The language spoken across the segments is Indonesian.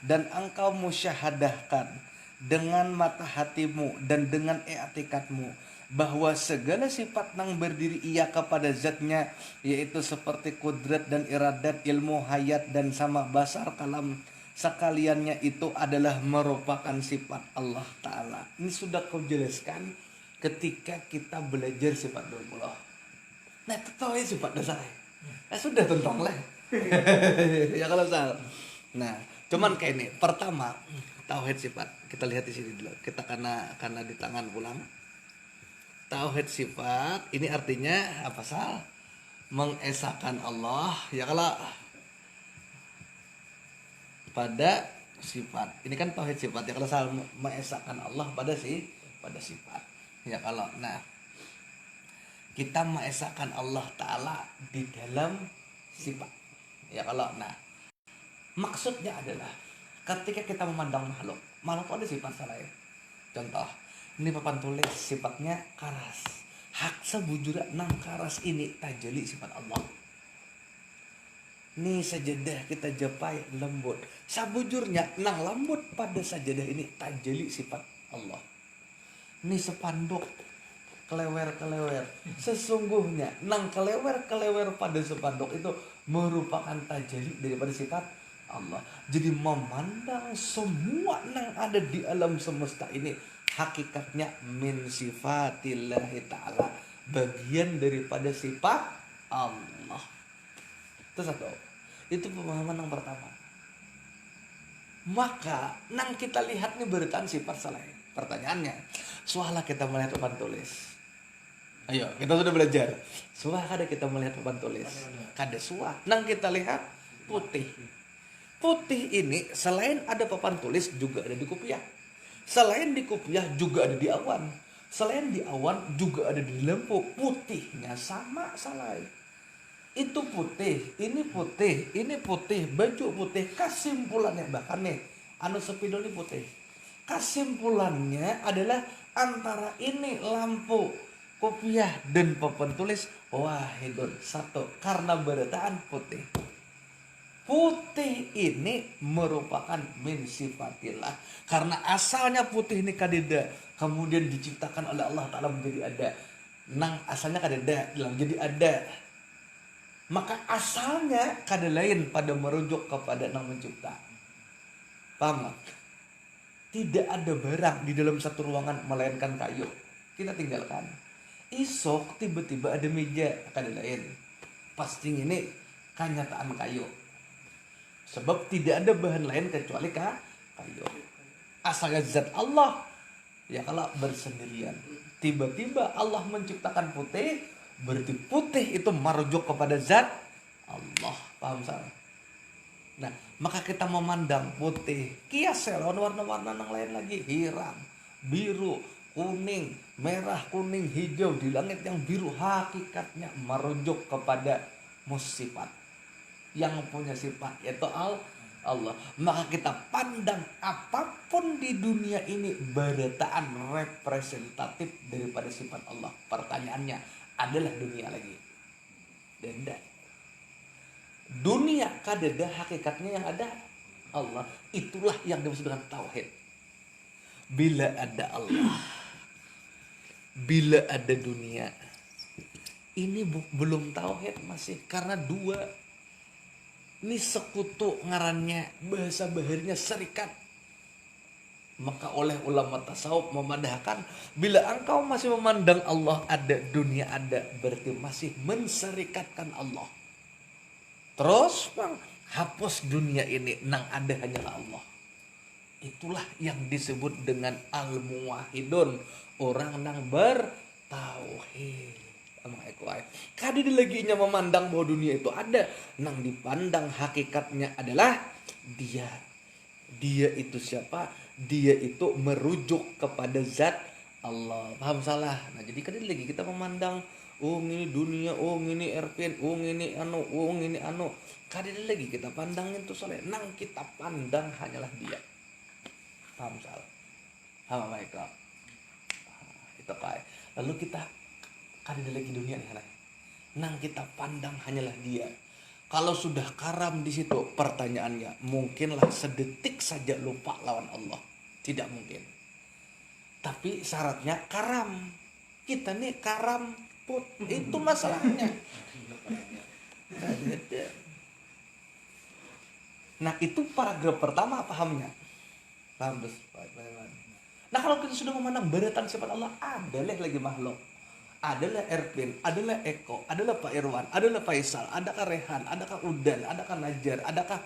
dan engkau musyahadahkan dengan mata hatimu dan dengan i'tikadmu bahwa segala sifat nang berdiri ia kepada zatnya, yaitu seperti kudrat dan iradat, ilmu, hayat dan sama basar kalam sekaliannya itu adalah merupakan sifat Allah Ta'ala. Ini sudah kau jelaskan ketika kita belajar sifat 20. Nah itu tahu ya sifat dasar. Sudah tentang lah. Ya kalau salah. Nah, cuman kayak ini. Pertama, tauhid sifat. Kita lihat di sini dulu. Kita karena di tangan pulang. Tauhid sifat ini artinya apa sal? Mengesahkan Allah. Ya kalau pada sifat. Ini kan tauhid sifat. Ya kalau sal mengesahkan Allah pada sifat. Ya kalau kita mengesahkan Allah Ta'ala di dalam sifat. Ya kalau maksudnya adalah ketika kita memandang makhluk ada sifat selain. Contoh, ini papan tulis sifatnya karas. Hak sebujura nang karas ini tajali sifat Allah. Ini sajadah kita japai lembut. Sabujurnya nang lembut pada sajadah ini tajali sifat Allah. Ini sepanduk kelewer-kelewer. Sesungguhnya nang kelewer-kelewer pada sepanduk itu merupakan tajali daripada sifat Allah. Jadi memandang semua yang ada di alam semesta ini hakikatnya min sifatillahi ta'ala, bagian daripada sifat Allah. Itu satu. Itu pemahaman yang pertama. Maka nang kita lihat nih beritaan sifat selain. Pertanyaannya, sualah kita melihat papan tulis. Ayo, kita sudah belajar. Suah kada kita melihat papan tulis. Kada suah. Nang kita lihat putih. Putih ini selain ada papan tulis juga ada di kopiah. Selain di kopiah juga ada di awan. Selain di awan juga ada di lampu. Putihnya sama salai. Itu putih, ini putih, ini putih, baju putih. Kesimpulannya bahkan nih, anu sepidol ini putih. Kesimpulannya adalah antara ini lampu, kopiah dan papan tulis wahidun satu karena berataan putih. Putih ini merupakan min sifatillah. Karena asalnya putih ini kadeda, kemudian diciptakan oleh Allah Ta'ala menjadi ada. Nang asalnya kadeda, bilang jadi ada. Maka asalnya kada lain pada merujuk kepada nang mencipta. Paham gak? Tidak ada barang di dalam satu ruangan melainkan kayu. Kita tinggalkan. Isok tiba-tiba ada meja, kada lain. Pasti ini kenyataan kayu. Sebab tidak ada bahan lain kecuali kayu. Asalnya zat Allah. Ya kalau bersendirian. Tiba-tiba Allah menciptakan putih. Berarti putih itu merujuk kepada zat Allah. Paham salah? Nah, maka kita memandang putih. Kias lawan warna-warna yang lain lagi. Hiram, biru, kuning, merah, kuning, hijau. Di langit yang biru hakikatnya merujuk kepada musifat. Yang punya sifat yaitu Allah. Maka kita pandang apapun di dunia ini berataan representatif daripada sifat Allah. Pertanyaannya adalah dunia lagi. Denda. Dunia kadeda hakikatnya yang ada Allah. Itulah yang dimaksud dengan tauhid. Bila ada Allah, bila ada dunia, ini belum tauhid masih karena dua. Ini sekutu ngarannya, bahasa baharinya serikat. Maka oleh ulama tasawuf memadahkan bila engkau masih memandang Allah ada, dunia ada, berarti masih menserikatkan Allah. Terus bang, hapus dunia ini, nang ada hanyalah Allah. Itulah yang disebut dengan al-muwahhidun, orang nang bertauhid. Kadi laginya memandang bahwa dunia itu ada, nang dipandang hakikatnya adalah dia. Dia itu siapa? Dia itu merujuk kepada zat Allah. Paham salah? Nah, jadi kadi lagi kita memandang ini dunia, ini Erpin, ini anu. Kadi lagi kita pandangin tuh soalnya, nang kita pandang hanyalah dia. Paham salah? Paham baiklah. Itu kayak. Lalu kita kada lagi dunia nih, nang kita pandang hanyalah dia. Kalau sudah karam di situ, pertanyaannya, mungkinlah sedetik saja lupa lawan Allah? Tidak mungkin. Tapi syaratnya karam. Kita nih karam put, itu masalahnya. Nah, itu paragraf pertama pahamnya. Paham, Bos? Nah, kalau kita sudah memandang beratan sifat Allah, adalah lagi makhluk. Adalah Erpin, adalah Eko, adalah Pak Irwan, adalah Faisal, adakah Rehan, adakah Udan, adakah Najar, adakah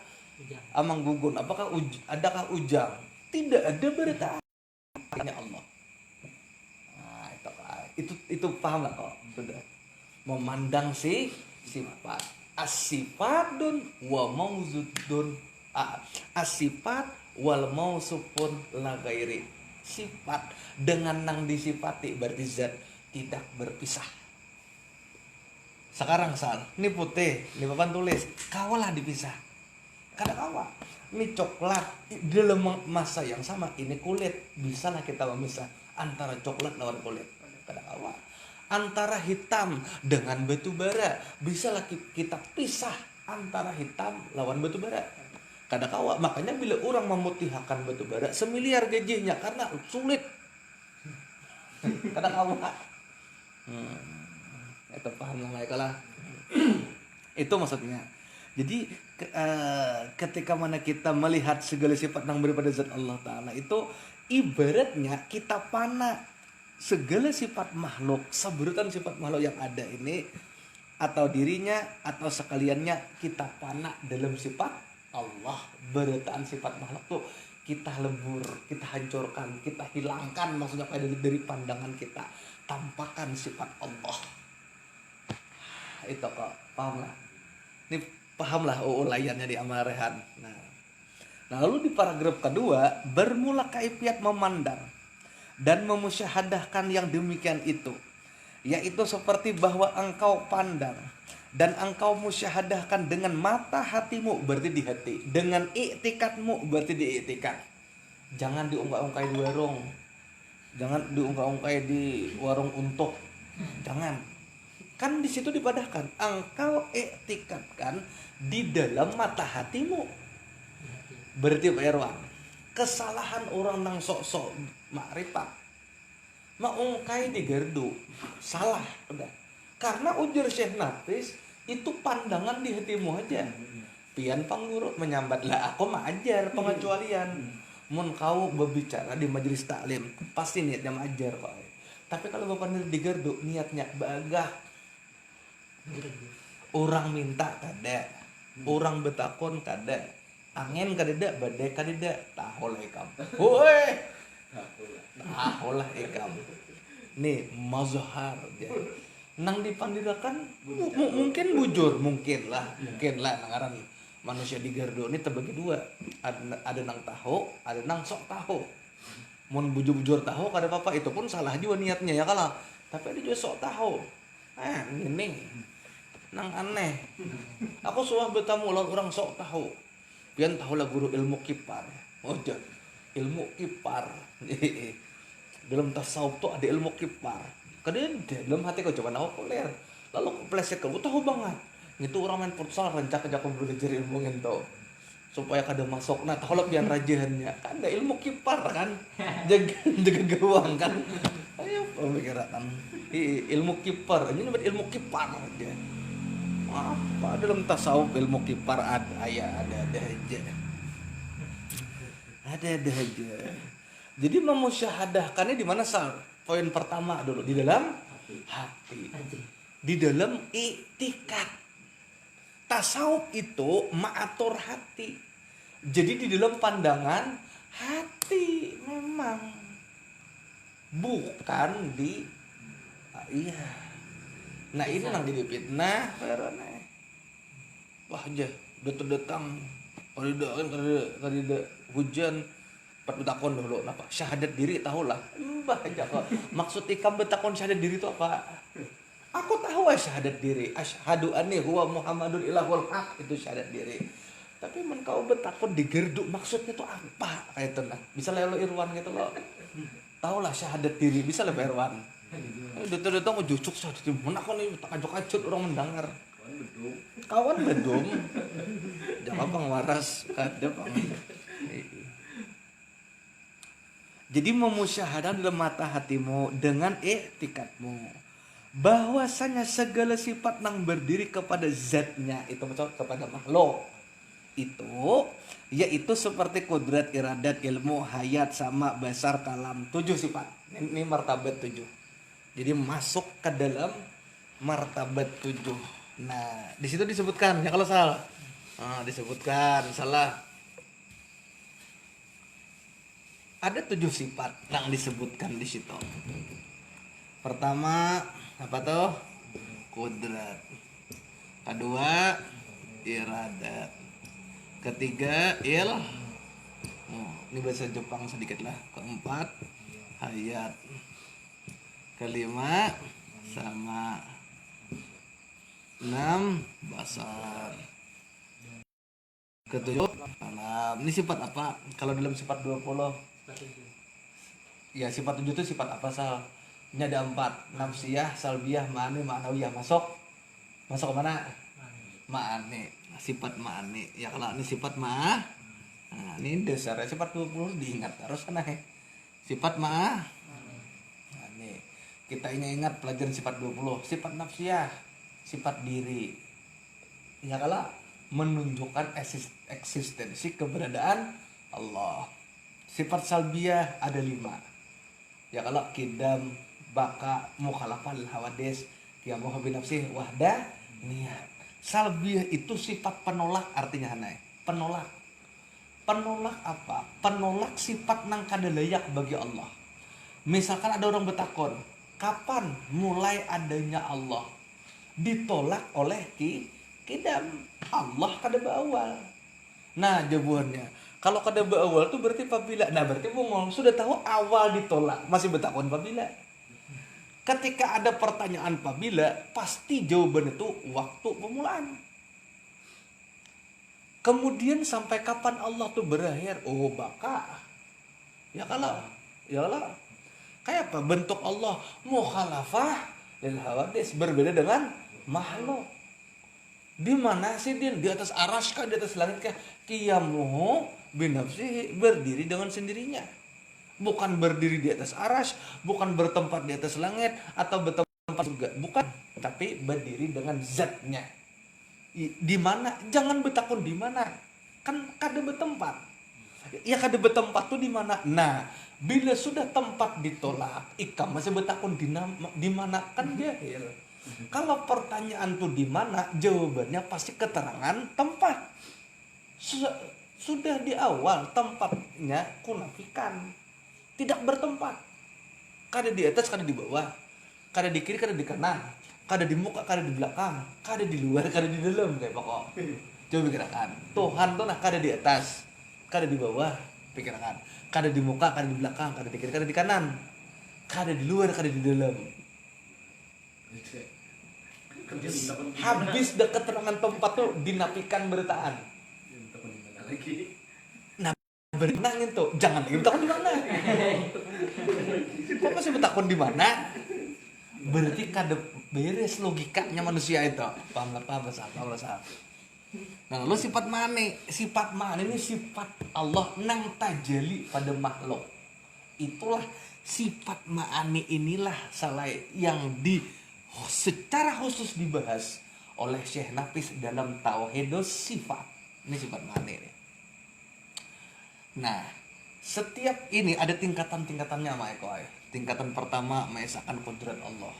Amang Gugun, adakah Ujang? Tidak ada berita Allah. Nah, itu paham lah kok, sudah. Memandang sifat, as-sifatun wa mauzudun, as-sifat wal mausufun la ghairi. Sifat dengan nang disifati berarti zat tidak berpisah. Sekarang ini putih, ini papan tulis, kawalah dipisah. Kada kawa. Ini coklat dalam masa yang sama, ini kulit, bisalah kita memisah antara coklat lawan kulit. Kada kawa. Antara hitam dengan batu bara, bisalah kita pisah antara hitam lawan batu bara. Kada kawa. Makanya bila orang memutihkan batu bara, semiliar gajinya karena sulit. Kada kawa. Itu paham lah kalah. Itu maksudnya. Jadi ketika mana kita melihat segala sifat yang daripada zat Allah Ta'ala, itu ibaratnya kita pana segala sifat makhluk, sebutan sifat makhluk yang ada ini, atau dirinya atau sekaliannya kita pana dalam sifat Allah. Berataan sifat makhluk tuh kita lebur, kita hancurkan, kita hilangkan, maksudnya dari pandangan kita, tampakkan sifat Allah. Itu kok, paham lah. Ini paham lah ulayannya di amal Rehan. Nah, lalu di paragraf kedua, bermula kaifiat memandang dan memusyahadahkan yang demikian itu, yaitu seperti bahwa engkau pandang dan engkau musyahadahkan dengan mata hatimu, berarti di hati, dengan iktikadmu, berarti di iktikad. Jangan diungkap-ungkai di warung, jangan diungkap-ungkai di warung untuk, jangan. Kan di situ dipadahkan, engkau iktikadkan di dalam mata hatimu. Berarti Pak Irwan, kesalahan orang nang sok-sok makrifat, maungkai di gerdu, salah, udah. Karena ujar Syekh Nafis, itu pandangan di hatimu aja. Pian pangguru menyambat lah, aku mah ajar pengecualian. Mun kau berbicara di majelis taklim, pasti niatnya mengajar Pak. Tapi kalau bapak di gerdu, niatnya bagah. Orang minta kada, orang betakon kada, angin kadeda, badai kadeda, taholah ikam. Woi, taholah ikam. Nih mazhar ya. Nang dipandirakan mungkin bujur, mungkin lah nangaran manusia di Gardu ini terbagi dua. Ada nang tahu, ada nang sok tahu. Mun bujur-bujur tahu kada apa-apa, itu pun salah juga niatnya ya kalah. Tapi ada juga sok tahu. Ini nang aneh. Aku suah bertamu lawan orang sok tahu. Pian tahu lah guru ilmu kipar. Ojo. Ilmu kipar. Dalam tasawuf tuh ada ilmu kipar. Kadang dalam hati kau coba nahu kuler. Lalu pleset kau tahu banget. Itu orang main futsal rancak aja kau belajar ilmu ngento. Supaya kada masuk. Nah, tahu lah pian rajahannya. Kan ada ilmu kipar kan. Jaga gawang kan. Ayo pemikiran. Ilmu kipar. Ini namanya ilmu kipar aja. Apa dalam tasawuf ilmu kipar ada aja. Ada aja. Jadi memusyahadahkannya di mana Sal? Poin pertama dulu di dalam hati. Di dalam iktikad. Tasawuf itu mengatur hati. Jadi di dalam pandangan hati memang bukan di iya. Nah ini nang jadi fitnah karena wah aja datang kada hujan pat betakon dulu apa syahadat diri tahulah mbah aja kok maksud ikam betakon syahadat diri itu apa aku tahu syahadat diri asyhadu anni huwa muhammadun ilahul haq itu syahadat diri tapi men kau betakon di gerdu maksudnya itu apa kayak itu nah bisa lo Irwan gitu lo tahulah syahadat diri bisa lo Irwan datang-datang jucuk syahadat diri mana kau nih tak kacuk-kacuk orang mendengar Kawan bedung. Jangan pangwaras ada pang. Jadi memusyahadah dalam mata hatimu dengan i'tikadmu bahwasanya segala sifat yang berdiri kepada zatnya itu macam kepada makhluk itu yaitu seperti kudrat, iradat, ilmu, hayat, sama, basar, kalam, 7 sifat. Ini martabat 7. Jadi masuk ke dalam martabat 7. Nah, di situ disebutkan ya kalau salah. Nah, disebutkan salah. Ada 7 sifat yang disebutkan di situ. Pertama apa tuh? Kudrat. Kedua iradat. Ketiga ini bahasa Jepang sedikit lah. Keempat hayat. Kelima sama. 6 basar. Ketujuh alam. Ini sifat apa? Kalau dalam sifat 20 ya sifat 7 itu sifat apa sal? Ini ada 4, nafsiyah, salbiyah, ma'ani, ma'nawiyah. Masuk ke mana? Ma'ani. Sifat ma'ani. Ya kalau ini sifat nah, ini dasarnya sifat 20 diingat terus kan sifat nah, nih kita ingat pelajaran sifat 20. Sifat nafsiyah, sifat diri. Ya kalau menunjukkan eksistensi keberadaan Allah. Sifat salbiyah ada 5. Ya kalau kidam, baka, mukhalafah lil hawadis, qiyamuhu bi nafsih wahdah niat. Salbiyah itu sifat penolak, artinya penolak. Penolak apa? Penolak sifat nang kada layak bagi Allah. Misalkan ada orang bertakon, kapan mulai adanya Allah? Ditolak oleh kidam. Allah kada berawal. Nah, jawabannya, kalau kada berawal itu berarti apabila. Nah, berarti bungol sudah tahu awal ditolak, masih bertakon apabila. Ketika ada pertanyaan apabila, pasti jawaban itu waktu permulaan. Kemudian sampai kapan Allah tuh berakhir? Oh, baka. Ya kalau. Kayak apa? Bentuk Allah mukhalafah lil hawadis, berbeda dengan makhluk. Di mana sih dia? Di atas arasy kah? Di atas langit kah? Qiyamuhu binafsihi, berdiri dengan sendirinya. Bukan berdiri di atas arasy, bukan bertempat di atas langit atau bertempat surga, bukan, tapi berdiri dengan zatnya. Di mana? Jangan bertakun di mana. Kan kada bertempat. Ya kada bertempat tuh di mana? Nah, bila sudah tempat ditolak, ikam masih bertakun di mana? Kan jahil. Kalau pertanyaan tuh di mana, jawabannya pasti keterangan tempat. Sudah di awal tempatnya kunafikan, tidak bertempat. Kada di atas, kada di bawah, kada di kiri, kada di kanan, kada di muka, kada di belakang, kada di luar, kada di dalam, kayak pokok. Coba pikirkan. Tuhan tuh nah kada di atas, kada di bawah, pikirkan. Kada di muka, kada di belakang, kada di kiri, kada di kanan, kada di luar, kada di dalam. Habis deket keterangan tempat tuh dinafikan bertaan. Nah, berenang itu jangan lagi bertakun di mana. Kok masih bertakun di mana? Berarti kada beres logikanya manusia itu. Paham bahasa. Nah, lalu sifat mane? Sifat mane ini sifat Allah nang tajali pada makhluk. Itulah sifat ma'ani, inilah salah yang secara khusus dibahas oleh Syekh Nafis dalam Tauhidus Sifat. Ini sifat ma'ani ini. Nah, setiap ini ada tingkatan-tingkatannya Maekoi. Tingkatan pertama mengesahkan kudrat Allah.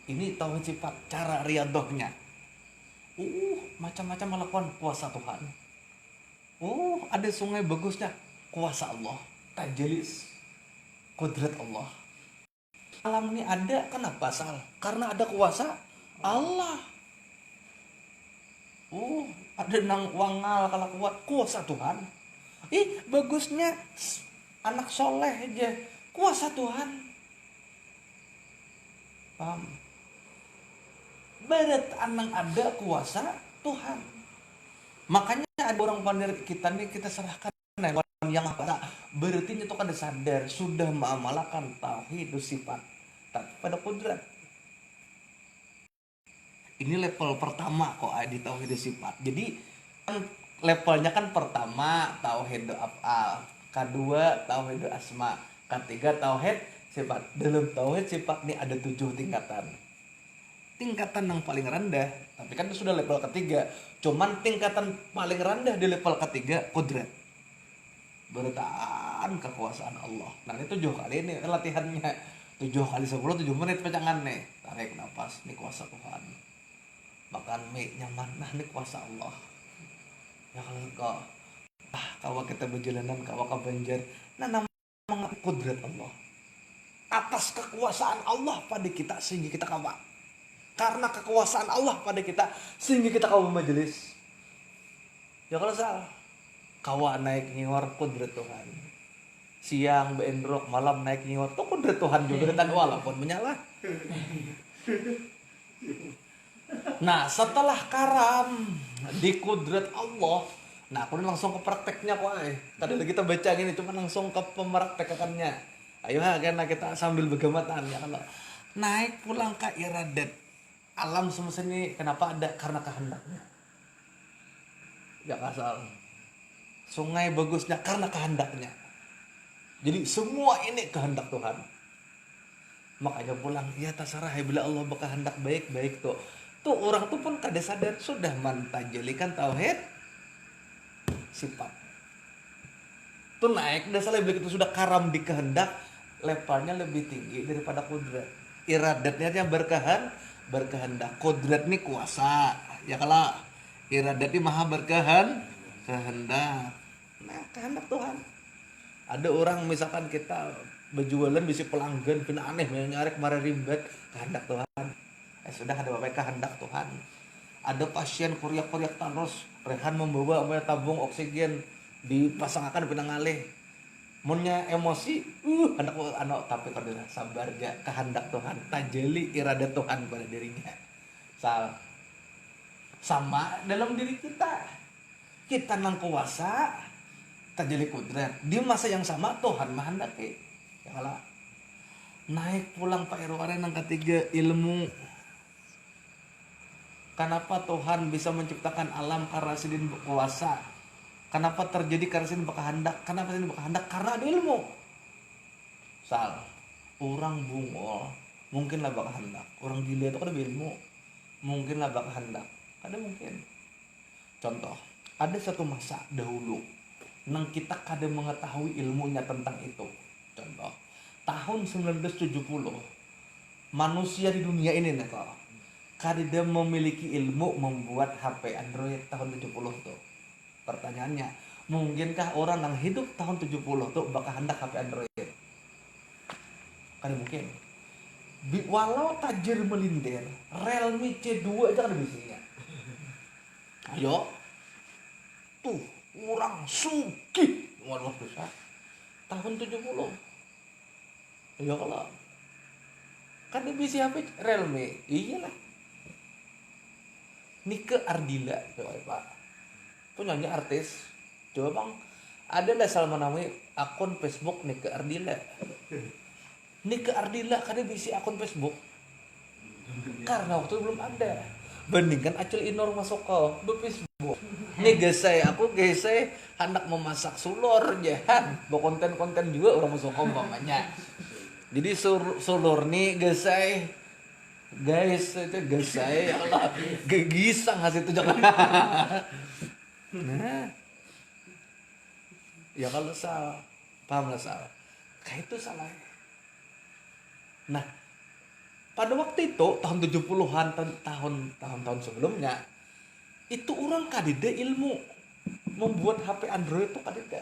Ini tauhid sifat, cara riadohnya. Macam-macam melakukan kuasa Tuhan. Ada sungai bagusnya, kuasa Allah. Tajalis kudrat Allah. Alam ini ada, kenapa sal? Karena ada kuasa Allah. Ada nang wangal kalau kuat, kuasa Tuhan. Bagusnya anak soleh aja, kuasa Tuhan. Paham? Berat anang ada kuasa Tuhan. Makanya ada orang pandai kita nih, kita serahkan yang apa? Berarti itu kan sadar sudah mengamalkan tauhid sifat pada kudrat. Ini level pertama kok di tauhid sifat. Jadi kan levelnya kan pertama tauhid af'al, kedua tauhid asma, ketiga tauhid sifat. Dalam tauhid sifat nih ada 7 tingkatan. Tingkatan yang paling rendah, tapi kan itu sudah level ketiga. Cuman tingkatan paling rendah di level ketiga kudrat. Bertahan kekuasaan Allah. Nah ini 7 kali ini latihannya. 7 kali 10, 7 menit pecangan nih. Tarik nafas, ini kuasa Tuhan. Makan mie nyaman, nah ini kuasa Allah. Ya kalau kawa kita berjalanan, kawa ke banjar, nah namanya kudrat Allah. Atas kekuasaan Allah pada kita sehingga kita kawa. Karena kekuasaan Allah pada kita sehingga kita kawa majelis. Ya kalau salah, kawa naik ngiwar kudrat Tuhan. Siang beendrok, malam naik ngiwar, itu kudrat Tuhan juga dan walaupun menyala. Nah setelah karam di kudrat Allah, nah aku langsung ke prakteknya kok. Tadi kita baca gini, cuma langsung ke pemeraktekannya. Ayo karena kita sambil bergamatan ya kalau naik pulang ke iradat alam semesta ini kenapa ada karena kehendaknya. Ya kasar. Sungai bagusnya karena kehendaknya. Jadi semua ini kehendak Tuhan. Makanya pulang ya tasarah bila Allah berkehendak baik-baik tuh. Tuh orang tuh pun kada sadar sudah mentajelikan tauhid sifat. Tuh naik dasar lebih itu sudah karam di kehendak, levelnya lebih tinggi daripada kudrat. Iradatnya yang berkehendak. Kudrat ini kuasa. Ya kalau iradat ini maha kehendak. Nah, kehendak Tuhan. Ada orang misalkan kita berjualan bisa pelanggan pina aneh nyari kemarin ribet, kehendak Tuhan. Sudah ada bapak kehendak Tuhan. Ada pasien kuriak-kuriak terus, rehan membawa tabung oksigen dipasangkan pina ngalih. Munnya emosi, anak tapi kada sabar aja kehendak Tuhan, tajeli iradat Tuhan pada dirinya. Sama dalam diri kita. Kita nang kuasa, tajeli kudrat. Di masa yang sama Tuhan menghendaki. Ya kalau naik pulang Pak Irwaren yang ketiga ilmu. Kenapa Tuhan bisa menciptakan alam karena sidin berkuasa? Kenapa terjadi karena sidin berkehendak? Kenapa sidin berkehendak? Karena ada ilmu. Orang bungol mungkinlah berkehendak. Orang gila itu kan ada ilmu. Mungkinlah berkehendak. Ada mungkin. Contoh, ada satu masa dahulu nang kita kada mengetahui ilmunya tentang itu. Contoh, tahun 1970 manusia di dunia ini nih kalau kada memiliki ilmu membuat HP Android tahun 70 tuh. Pertanyaannya, mungkinkah orang yang hidup tahun 70 tuh bakal hendak HP Android? Kada mungkin. Walau tajir melintir, Realme C2 aja kada bisa. Ayo. Tuh, orang sugih luar biasa. Tahun 70. Ya kalau kan dia bisa HP Realme, iyalah. Nike Ardila, coba Pak. Penyanyi artis. Coba Bang, ada lah Salman namanya akun Facebook Nike Ardila. Nike Ardila kan dia bisa akun Facebook. Karena waktu itu belum ada. Bandingkan Acul Inor masuk ke Facebook. Nih guys aku hendak memasak sulur jahan. Bawa konten-konten juga orang masuk ke mamanya. Jadi sulur nih guys itu saya Allah gegisang hasil itu jangan. Nah ya kalau salah paham lah salah kayak itu salah. Nah pada waktu itu tahun 70-an tahun-tahun sebelumnya itu orang kadida ilmu membuat HP Android itu kadida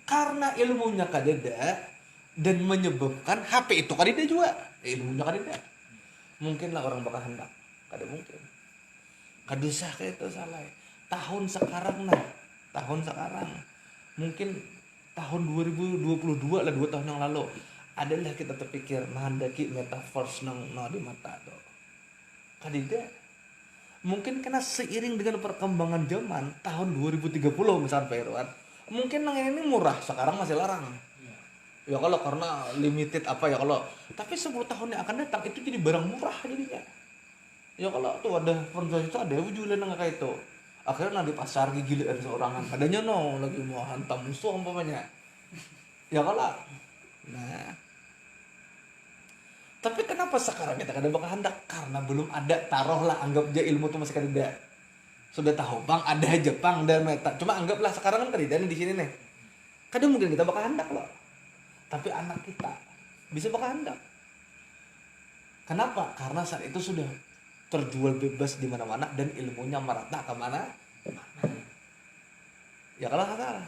karena ilmunya kadida dan menyebabkan HP itu kadida juga ilmunya kadida. Mungkinlah orang bakal hendak, kada mungkin. Kadusah kayak itu salah. Tahun sekarang mungkin tahun 2022 lah 2 tahun yang lalu adalah kita terpikir menghendaki metaverse nang di mata tuh. Kadida. Mungkin karena seiring dengan perkembangan zaman tahun 2030 misalnya Pak Irwan, mungkin nang ini murah sekarang masih larang. Ya kalau karena limited apa ya kalau tapi 10 tahun yang akan datang itu jadi barang murah jadinya. Ya kalau tuh ada perempuan itu ada wujulan nggak kayak itu. Akhirnya nanti pasar gila ada seorangan. Adanya no lagi mau hantam musuh umpamanya. Ya kalau. Nah, tapi kenapa sekarang kita kada bakal hendak? Karena belum ada, taruhlah anggap aja ilmu tuh masih kada. Sudah tahu bang ada Jepang dan Meta. Cuma anggaplah sekarang kan kada di sini nih. Kadang mungkin kita bakal hendak loh. Tapi anak kita bisa bakal hendak. Kenapa? Karena saat itu sudah terjual bebas di mana-mana dan ilmunya merata kemana? Ya kalau salah.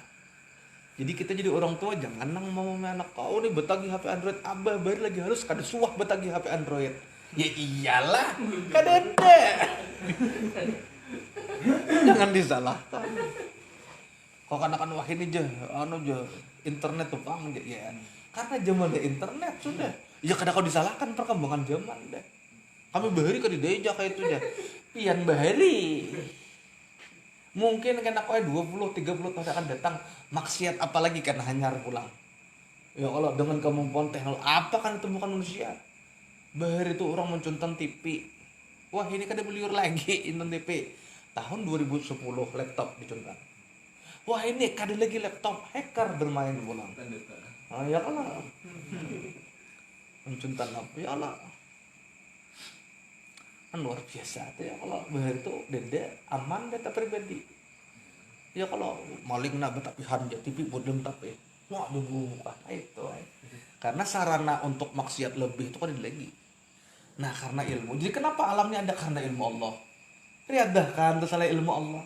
Jadi kita jadi orang tua jangan nang mau anak kau nih betagi HP Android, abah baru lagi harus kada suah betagi HP Android. Ya iyalah, kada ada. Jangan disalahkan. Kok kan wah ini aja, internet tuh pang ya. Karena zaman internet sudah. Ya kada kau disalahkan perkembangan zaman deh. Kami bahari kada deja kayak itu aja. Pian bahari. Mungkin kan aku 20-30 tahun akan datang maksiat apalagi kan hanyar pulang. Ya kalau dengan kemampuan teknologi apa kan itu bukan manusia. Bahari itu orang mencuntan TV. Wah ini kan beliur lagi inton TV. Tahun 2010 laptop dicuntan. Wah ini kada lagi laptop hacker bermain pulang. Ya kalau mencuntan apa ya Allah. Kan luar biasa ya kalau bahar itu denda aman data pribadi ya kalau maling nak tapi hanja TV bodem tapi wah dibuka itu karena sarana untuk maksiat lebih itu kan lagi. Nah karena ilmu, jadi kenapa alamnya ada? Karena ilmu Allah. Riadah kan tersalah ilmu Allah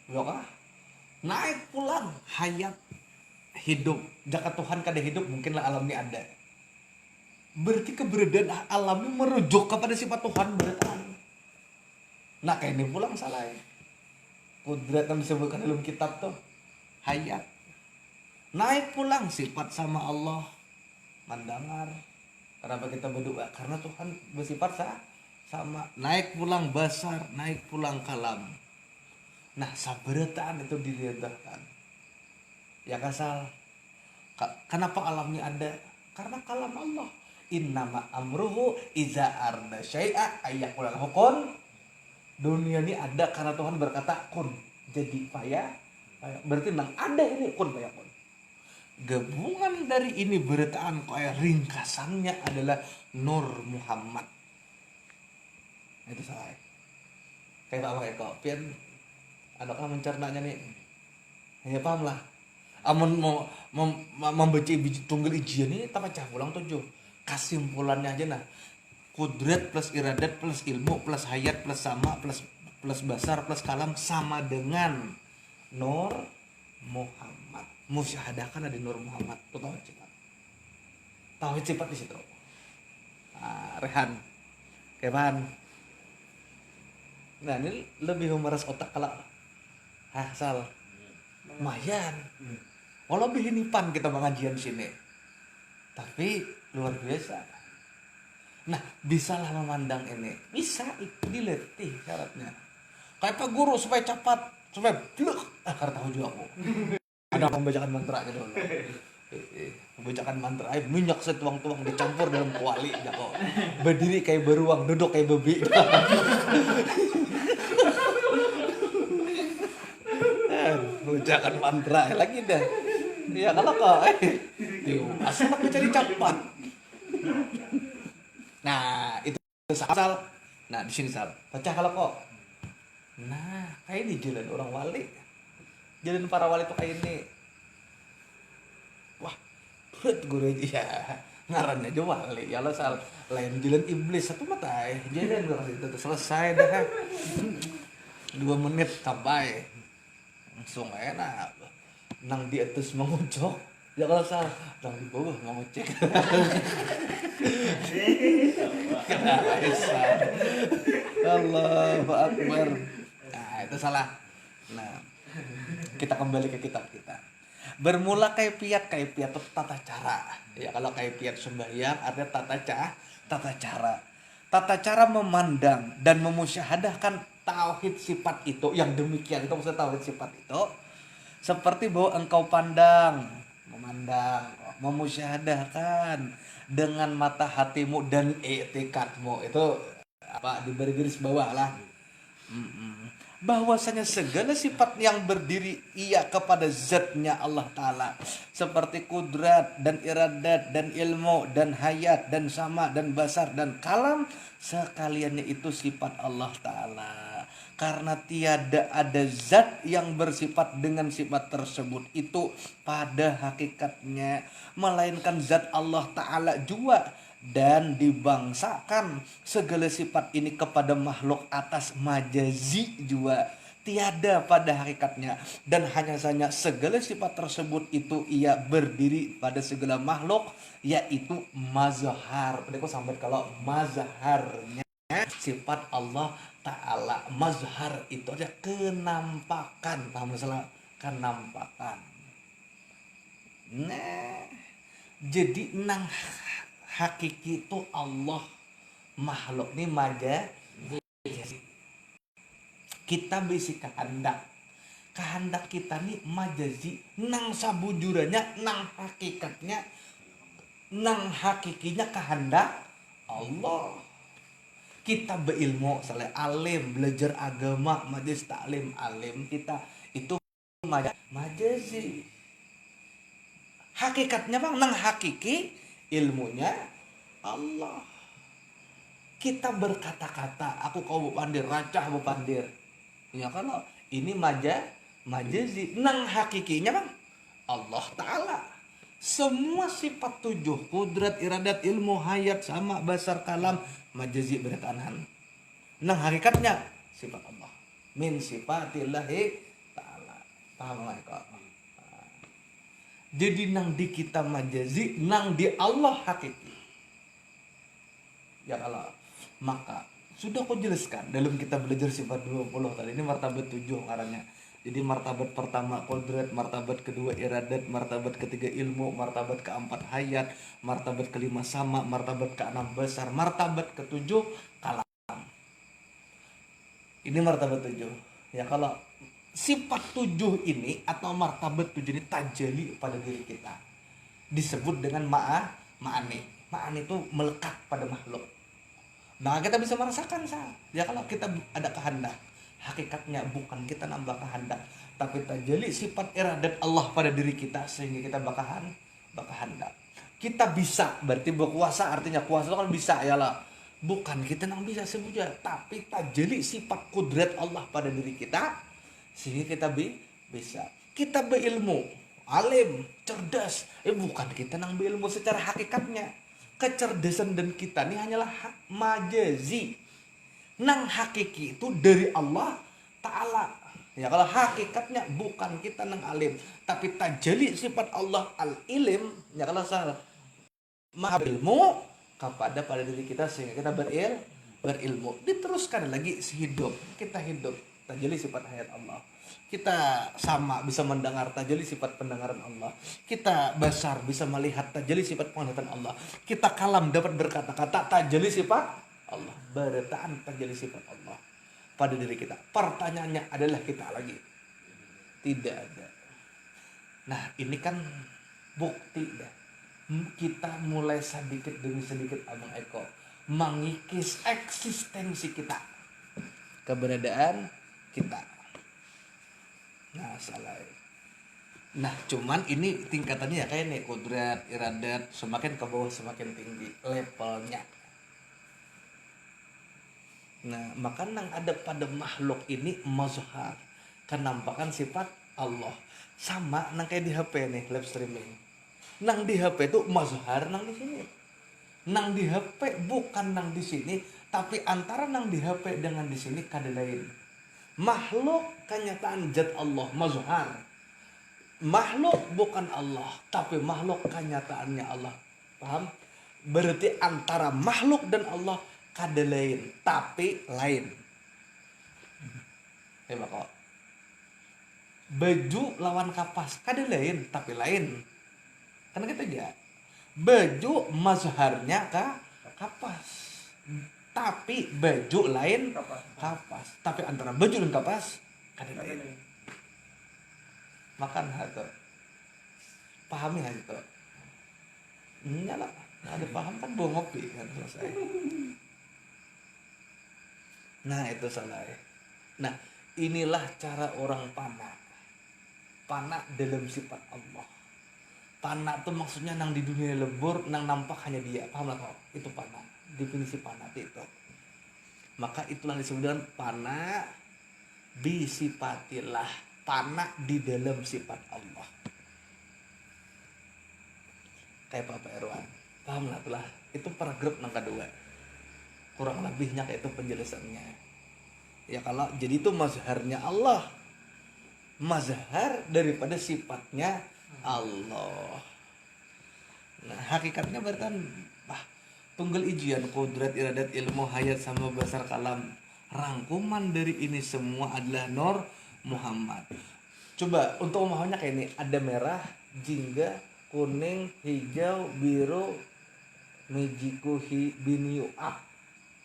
ya kah naik pulang hayat hidup jaka Tuhan kada hidup mungkinlah alamnya ada. Berarti keberadaan alamnya merujuk kepada sifat Tuhan berarti. Nah kayak ini pulang salah ya. Kudrat yang disebutkan dalam kitab tuh hayat. Naik pulang sifat sama Allah mendengar. Kenapa kita berdoa? Karena Tuhan bersifat sama. Naik pulang basar, naik pulang kalam. Nah sabarataan itu dilihatkan. Ya kasal. Kenapa alamnya ada? Karena kalam Allah. Innama amruhu iza arda syai'a ayyakul lahu kun. Dunia ini ada karena Tuhan berkata kun. Jadi payah. Berarti nang ada ini kun payah kun. Gabungan dari ini beritaan kayak ringkasannya adalah Nur Muhammad. Itu salah. Kayak apa kayak kok pian adakah mencernanya nih. Ya paham lah. Amun mau membaca biji tunggal ijian ini tak pecah pulang 7. Kesimpulannya aja nah kudrat plus iradat plus ilmu plus hayat plus sama plus basar plus kalam sama dengan Nur Muhammad. Musyahadakan ada Nur Muhammad itu tauhid sifat di situ. Rehan Kevan. Nah ini lebih memeras otak kalau salah lumayan walau lebih hinipan kita pengajian sini tapi luar biasa. Nah bisalah memandang ini bisa itu diletih syaratnya kayak Pak Guru supaya cepat supaya bluk karena tahu juga aku ada membacakan mantra gitu loh. Membacakan mantra minyak setuang-tuang dicampur dalam kuali ya kok berdiri kayak beruang duduk kayak bebi. Membacakan mantra lagi dah ya kalau kok asal mencari cepat. Nah itu asal. Nah di sini sal baca kalau kok. Nah kayak ini jalan orang wali, jalan para wali tuh kayak ini. Wah berat guru aja ya ngarannya aja wali ya lo sal lain jalan iblis satu mata jalan gue kasih itu selesai dah 2 menit sampai langsung enak nang di atas mengucok ya kalau salah nang di bawah mengucek. Allahu Akbar. Nah itu salah. Nah kita kembali ke kitab kita. Bermula kaifiat itu tata cara. Ya kalau kaifiat sembahyang artinya tata cara memandang dan memusyahadahkan tauhid sifat itu yang demikian itu maksudnya tauhid sifat itu seperti bahwa engkau pandang mandang, memusyahadahkan dengan mata hatimu dan i'tikadmu. Itu apa, diberi garis bawah lah. Bahwasanya segala sifat yang berdiri ia kepada zatnya Allah Ta'ala, seperti kudrat dan iradat dan ilmu dan hayat dan sama dan basar dan kalam, sekaliannya itu sifat Allah Ta'ala. Karena tiada ada zat yang bersifat dengan sifat tersebut itu pada hakikatnya, melainkan zat Allah Ta'ala juga. Dan dibangsakan segala sifat ini kepada makhluk atas majazi juga, tiada pada hakikatnya, dan hanya saja segala sifat tersebut itu ia berdiri pada segala makhluk, yaitu mazhar. Mereka sampai kalau mazharnya sifat Allah Ta'ala, mazhar itu ada kenampakan, paham masalah kenampakan. Nah, jadi nang hakiki itu Allah, makhluk ini majazi. Kita bisi kehendak kita nih majazi, nang sabujurannya, nang hakikatnya, nang hakikinya kehendak Allah. Kita berilmu, misalnya alim, belajar agama, majelis taklim alim, kita itu majazi. Hakikatnya bang, nang hakiki ilmunya Allah. Kita berkata-kata, aku kau pandir, racah bu pandir. Ya kalau ini majazi, nang hakikinya bang Allah Ta'ala. Semua sifat 7, kudrat, iradat, ilmu, hayat, sama, basar, kalam, majazi bertahan. Nang hakikatnya sifat Allah, min sifatillahi ta'ala. Paham nggak kok? Jadi nang di kita majazi, nang di Allah hakiki. Ya kalau maka sudah kau jelaskan dalam kita belajar sifat 20 tadi, ini martabat 7 karanya. Jadi martabat pertama kodrat, martabat kedua iradat, martabat ketiga ilmu, martabat keempat hayat, martabat kelima sama, martabat keenam basar, martabat ketujuh kalam. Ini martabat 7. Ya kalau sifat 7 ini atau martabat 7 ini tajali pada diri kita, disebut dengan ma'ani. Ma'ani itu melekat pada makhluk. Nah kita bisa merasakan ya kalau kita ada kehendak, hakikatnya bukan kita nambah kehendak, tapi tajali sifat iradat Allah pada diri kita sehingga kita berkehendak. Kita bisa berarti berkuasa, artinya kuasa itu kan bisa ya lah. Bukan kita nang bisa sebuja, tapi tajali sifat kudrat Allah pada diri kita sehingga kita bisa. Kita berilmu, alim, cerdas. Bukan kita nang berilmu secara hakikatnya. Kecerdasan dan kita ini hanyalah majazi. Nang hakiki itu dari Allah Ta'ala. Ya kalau hakikatnya bukan kita nang alim, tapi tajali sifat Allah al-ilim. Ya kalau salah maha ilmu kepada diri kita sehingga kita berilmu. Diteruskan lagi hidup, kita hidup tajali sifat hayat Allah. Kita sama bisa mendengar, tajali sifat pendengaran Allah. Kita basar bisa melihat, tajali sifat penglihatan Allah. Kita kalam dapat berkata-kata, tajali sifat Allah. Bertaan tajali sifat Allah pada diri kita. Pertanyaannya adalah kita lagi tidak ada. Nah ini kan bukti dah. Kita mulai sedikit demi sedikit Abang Eko mengikis eksistensi kita, keberadaan kita. Nah salah. Nah cuman ini tingkatannya ya kayak nih kudrat, iradat, semakin ke bawah semakin tinggi levelnya. Nah maka nang ada pada makhluk ini mazhar, kenampakan sifat Allah. Sama nang kayak di HP nih live streaming. Nang di HP itu mazhar nang di sini. Nang di HP bukan nang di sini, tapi antara nang di HP dengan di sini kada lain. Makhluk kenyataan zat Allah mazhar. Makhluk bukan Allah, tapi makhluk kenyataannya Allah. Paham? Berarti antara makhluk dan Allah kada lain, tapi lain. Coba kok. Baju lawan kapas kada lain, tapi lain. Karena kita aja baju mazharnya kapas, tapi baju lain kapas. Tapi antara baju dan kapas kada lain. Makan hatu. pahami hal itu. Nyala, ada paham kan bawa ngopi kan selesai. Nah itu salah ya. Nah inilah cara orang pana dalam sifat Allah. Pana tuh maksudnya nang di dunia lebur, nang nampak hanya dia. Paham lah kau? Itu pana. Definisi pana itu. Maka itulah disebut dengan pana bisifatilah. Pana di dalam sifat Allah. Kayak Bapak Erwan. Paham lah itulah. Itu paragraf nang kedua. Kurang lebihnya kayak itu penjelasannya. Ya kalau jadi itu mazharnya Allah. Mazhar daripada sifatnya Allah. Nah hakikatnya berarti tunggal ijian kudrat iradat ilmu hayat sama basar kalam. Rangkuman dari ini semua adalah Nur Muhammad. Coba untuk memahaminya kayak ini, ada merah, jingga, kuning, hijau, biru, mejiku, binyu, ya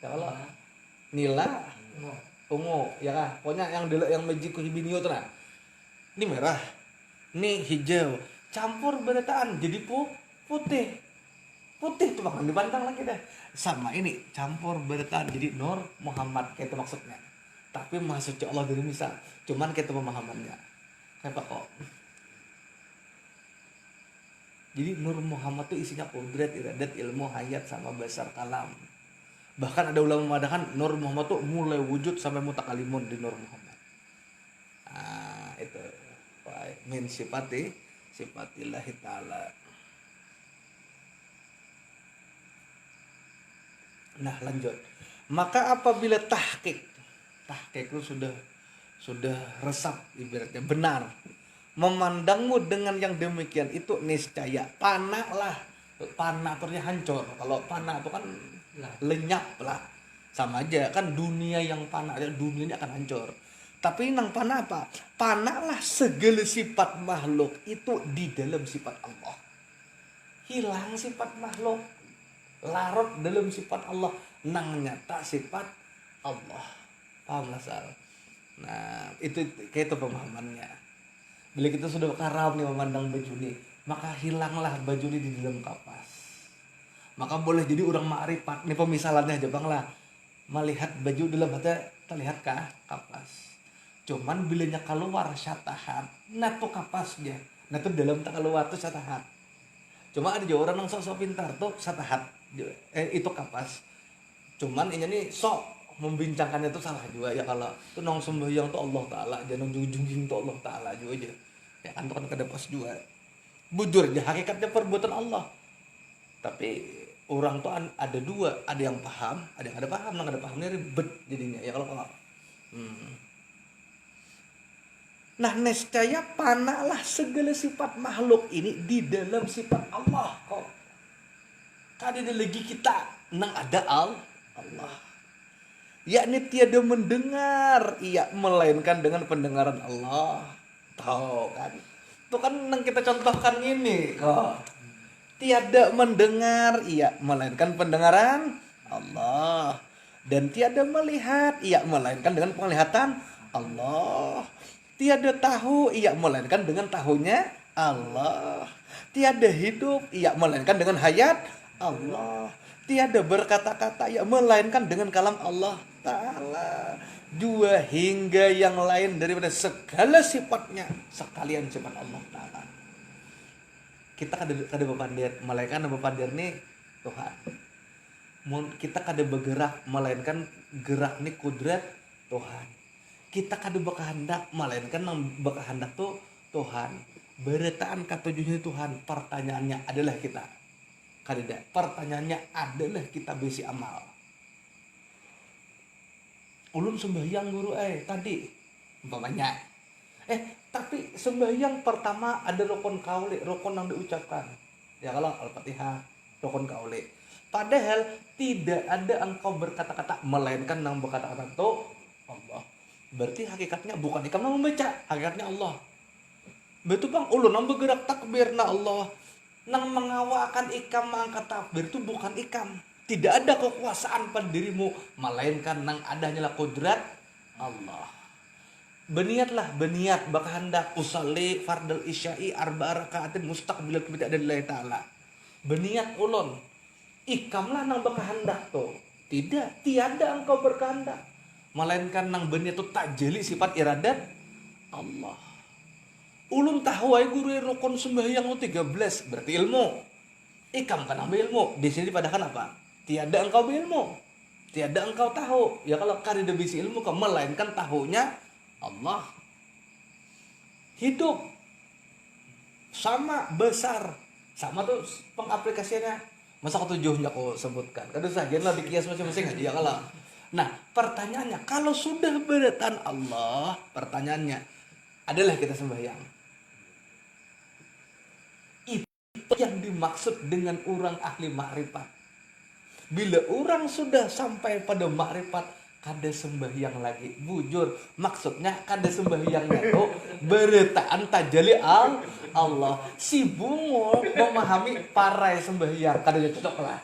kalau nila, ungu, ya kan? Pokoknya yang mejiku, binyu itu nah. Ini merah, ini hijau, campur berataan jadi putih tuh bakal dipandang lagi dah. Sama ini campur berataan jadi Nur Muhammad kayak itu maksudnya. Tapi maksudnya Allah dari misal, cuman kayak itu pemahamannya. Kayak apa kok? Jadi Nur Muhammad itu isinya kudrat, iradat, ilmu, hayat sama basar kalam. Bahkan ada ulama mengatakan Nur Muhammad tuh mulai wujud sampai mutakalimun di Nur Muhammad. Nah, itu min sifatillahi ta'ala. Nah, lanjut. Maka apabila tahqiq itu sudah resap ibaratnya benar. Memandangmu dengan yang demikian itu niscaya pana lah. Pana artinya hancur. Kalau pana itu kan lenyap lah. Sama aja kan dunia yang pana, dunia ini akan hancur. Tapi nang pana apa? Pana lah segala sifat makhluk itu di dalam sifat Allah. Hilang sifat makhluk, larut dalam sifat Allah, nang nyata sifat Allah. Paham lah Sal? Nah itu kayak itu pemahamannya. Bila kita sudah karam nih memandang baju ini, maka hilanglah baju ini di dalam kapas. Maka boleh jadi orang ma'rifat. Ini pemisalannya aja bang lah. Melihat baju dalam hati terlihatkah kapas. Cuman bilanya keluar syatahat, nah tuh kapasnya. Nah tuh dalam tak keluar tuh syatahat. Cuma ada juga orang yang sok-sok pintar tuh syatahat. Itu kapas. Cuman ini nih sok membincangkannya tuh salah juga ya kalau tuh nong sembahyang tuh Allah Ta'ala aja nong jungjung tuh Allah Ta'ala juga aja ya kan tuh kan kada pas juga bujur aja hakikatnya perbuatan Allah tapi orang tuh ada dua, ada yang paham ada yang ada paham, nggak ada pahamnya ribet jadinya ya kalau nah nescaya panalah segala sifat makhluk ini di dalam sifat Allah kok kada ada lagi kita nang ada Allah yakni tiada mendengar melainkan dengan pendengaran Allah. Tahu kan? Itu kan yang kita contohkan ini kok. Tiada mendengar melainkan pendengaran Allah dan tiada melihat melainkan dengan penglihatan Allah. Tiada tahu melainkan dengan tahunya Allah. Tiada hidup melainkan dengan hayat Allah. Tiada berkata-kata melainkan dengan kalam Allah Ta'ala. Dua hingga yang lain daripada segala sifatnya sekalian sifat Allah Ta'ala. Kita kada bepandir melainkan bepandir nih Tuhan. Kita kada bergerak melainkan gerak nih kudrat Tuhan. Kita kada berkehendak melainkan yang berkehendak tuh Tuhan. Beretaan katujuhnya Tuhan. Pertanyaannya adalah kita. Kada pertanyaannya adalah kita besi amal. Ulun sembahyang guru tadi umpamanya. Tapi sembahyang pertama ada rukun kauli, rukun yang diucapkan. Ya kalau Al-Fatihah, rukun kauli. Padahal tidak ada engkau berkata-kata melainkan yang berkata-kata itu Allah. Berarti hakikatnya bukan ikam yang membaca, hakikatnya Allah. Betul bang, ulun yang bergerak takbir na Allah. Nang mengawakan ikam mengangkat takbir itu bukan ikam. Tidak ada kekuasaan pada dirimu melainkan nang adanya kudrat Allah. Beniat baka hendak usalli fardal isya'i arba'a rakaatin mustaqbilal qiblat lillahi taala. Beniat ulun. Ikamlah nang baka hendak to. Tidak, tiada engkau berkehendak. Melainkan nang beniat tu tak jeli sifat iradat Allah. Ulun tahu ay guru rukun sembahyang lu 13 berarti ilmu. Ikam kan ambil ilmu. Di sini padahal apa? Tiada engkau berilmu. Tiada engkau tahu. Ya kalau karida bisi ilmu kau melainkan tahunya Allah. Hidup sama besar. Sama tuh pengaplikasiannya. Masa ketujuhnya aku sebutkan. Kadang saja lah dikias masing-masing aja ya kalau. Nah, pertanyaannya kalau sudah beratan Allah, pertanyaannya adalah kita sembahyang. Itu yang dimaksud dengan orang ahli makrifat. Bila orang sudah sampai pada makrifat, kada sembahyang lagi. Bujur, maksudnya kada sembahyangnya tuh beretaan tajali Allah. Si bungo memahami parai sembahyang, kada cocok lah.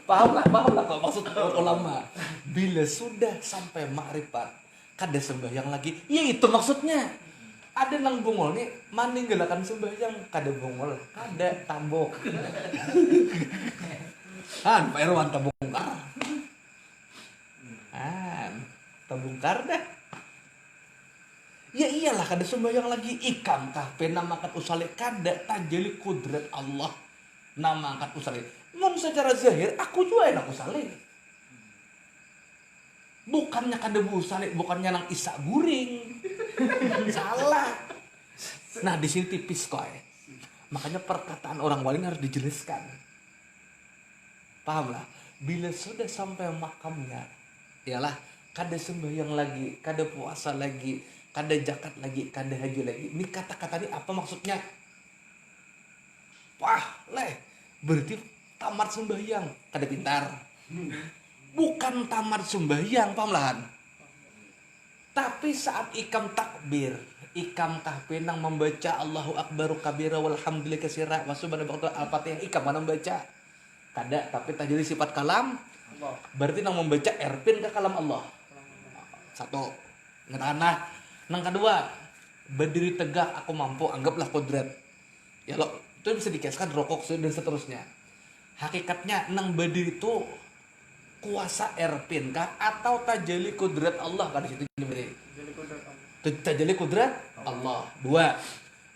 Paham lah kok maksud ulama. Bila sudah sampai makrifat, kada sembahyang lagi. Ya itu maksudnya. Ada nang bungol nih, maninggalakan sembahyang kada bungol, kada tambok. Pak Irwan tabungkar. Tabungkar dah. Ya iyalah kada sembahyang lagi. Ikam kah penamakan usali kada tajali kudrat Allah. Nama angkat usali. Mun secara zahir aku juga enak usali. Bukannya kada usali, bukannya nang isak guring. Salah. Nah di sini tipis kok ya. Makanya perkataan orang wali harus dijelaskan. Paham lah. Bila sudah sampai makamnya, ialah kada sembahyang lagi, kada puasa lagi, kada zakat lagi, kada haji lagi. Ini kata-kata ini apa maksudnya? Wah, berarti tamat sembahyang, kada pintar. Bukan tamat sembahyang, paham lahan. Tapi saat ikam takbir, ikam kahpenang membaca Allahu Akbaru kabira walhamdulillah katsira wa subhanallahi al-fatihah, ikam mana membaca? Kada, tapi tak jadi sifat kalam. Berarti nang membaca erpin ke kalam Allah. Satu, ngerana. Nang kedua, berdiri tegak aku mampu, anggaplah kodrat. Ya lo, itu bisa dikiaskan rokok dan seterusnya. Hakikatnya nang berdiri itu kuasa erpin kah atau tajali kudrat Allah kan di situ diberi. Tajali kudrat Allah. Dua.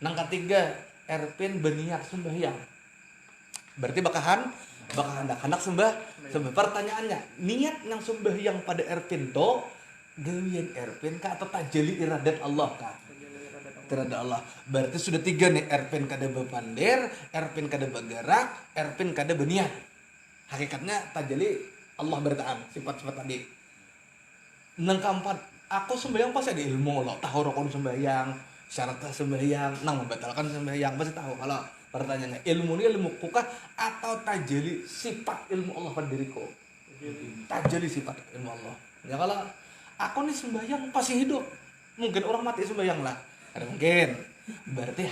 Nang ketiga, erpin berniat sembahyang. Berarti bakahan hendak sembah. Pertanyaannya, niat nang sembahyang pada erpin to gawian erpin kah atau tajali iradat Allah kah? Iradat Allah. Berarti sudah tiga nih, erpin kada bepander, erpin kada bergerak, erpin kada berniat. Hakikatnya tajali Allah bertaan sifat-sifat tadi. Nang keempat, aku sembahyang pasti ada ilmu loh, tahu rukun sembahyang, syarat sembahyang, nang membatalkan sembahyang pasti tahu. Kalau pertanyaannya ilmu ini ilmu kukah atau tajali sifat ilmu Allah pada diriku? Tajali sifat ilmu Allah. Ya kalau aku nih sembahyang pasti hidup, mungkin orang mati sembahyang lah, ada mungkin. Berarti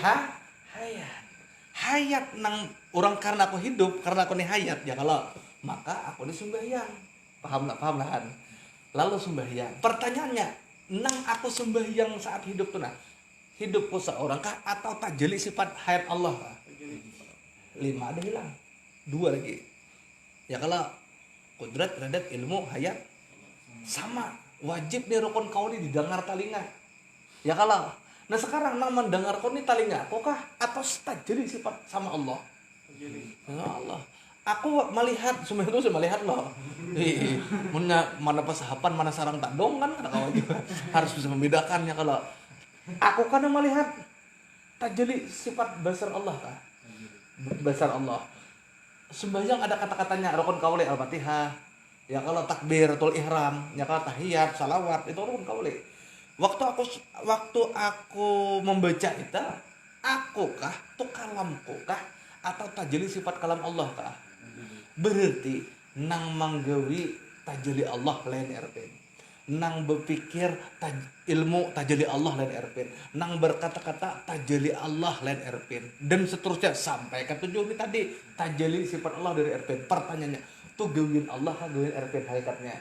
hayat nang orang karena aku hidup, karena aku nih hayat ya kalau maka aku ini sembahyang. Paham lah. Lalu sembahyang. Pertanyaannya, nang aku sembahyang saat hidup tuh nah, hidupku seorang kah atau tajali sifat hayat Allah kah? 5 ada hilang. 2 lagi. Ya kalau kudrat, iradat, ilmu, hayat sama. Wajib nih rukun kauli didengar telinga. Ya kalau. Nah sekarang nang mendengar kau ini telinga, kok kah atau tajali sifat sama Allah? Ya Allah. Aku melihat, semua itu saya melihat loh. Mana pesahapan, mana sarang tandong kan, kawan juga harus bisa membedakannya. Kalau aku kan melihat tajali sifat besar Allah kah? Besar Allah. Sembahyang ada kata-katanya, rukun qauli al-Fatihah. Ya kalau takbiratul ihram, ya kalau tahiyat, salawat itu rukun qauli. Waktu aku membaca itu, aku kah, tu kalamku kah, atau tajali sifat kalam Allah kah? Berarti nang manggawi tajali Allah lain erpin, nang berpikir ilmu tajali Allah lain erpin, nang berkata-kata tajali Allah lain erpin, dan seterusnya sampai ke 7 ini tadi tajali sifat Allah dari erpin. Pertanyaannya, tuh gawin Allah gawin erpin hakikatnya?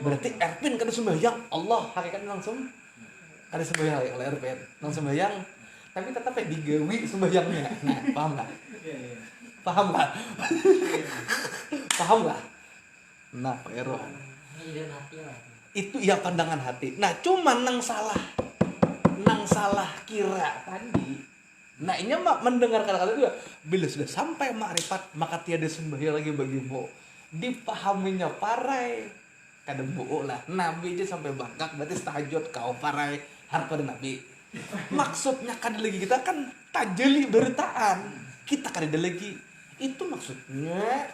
Berarti Erpin kada sembahyang Allah hakikatnya langsung kada sembahyang oleh Erpin langsung sembahyang, tapi tetap digawi sembahyangnya. Nah, paham lah? Paham lah? Paham lah? Nah, Pak Ero. Itu ya pandangan hati. Nah, cuman nang salah kira tadi. Nah, ini mendengar kata-kata itu, bila sudah sampai makrifat maka tiada sembahyang lagi bagimu. Dipahaminya parai kada buo lah. Nabi aja sampai bangkak berarti tahajud kau parai harap pada Nabi. Maksudnya kada lagi kita kan tajeli beritaan. Kita kada lagi. Itu maksudnya.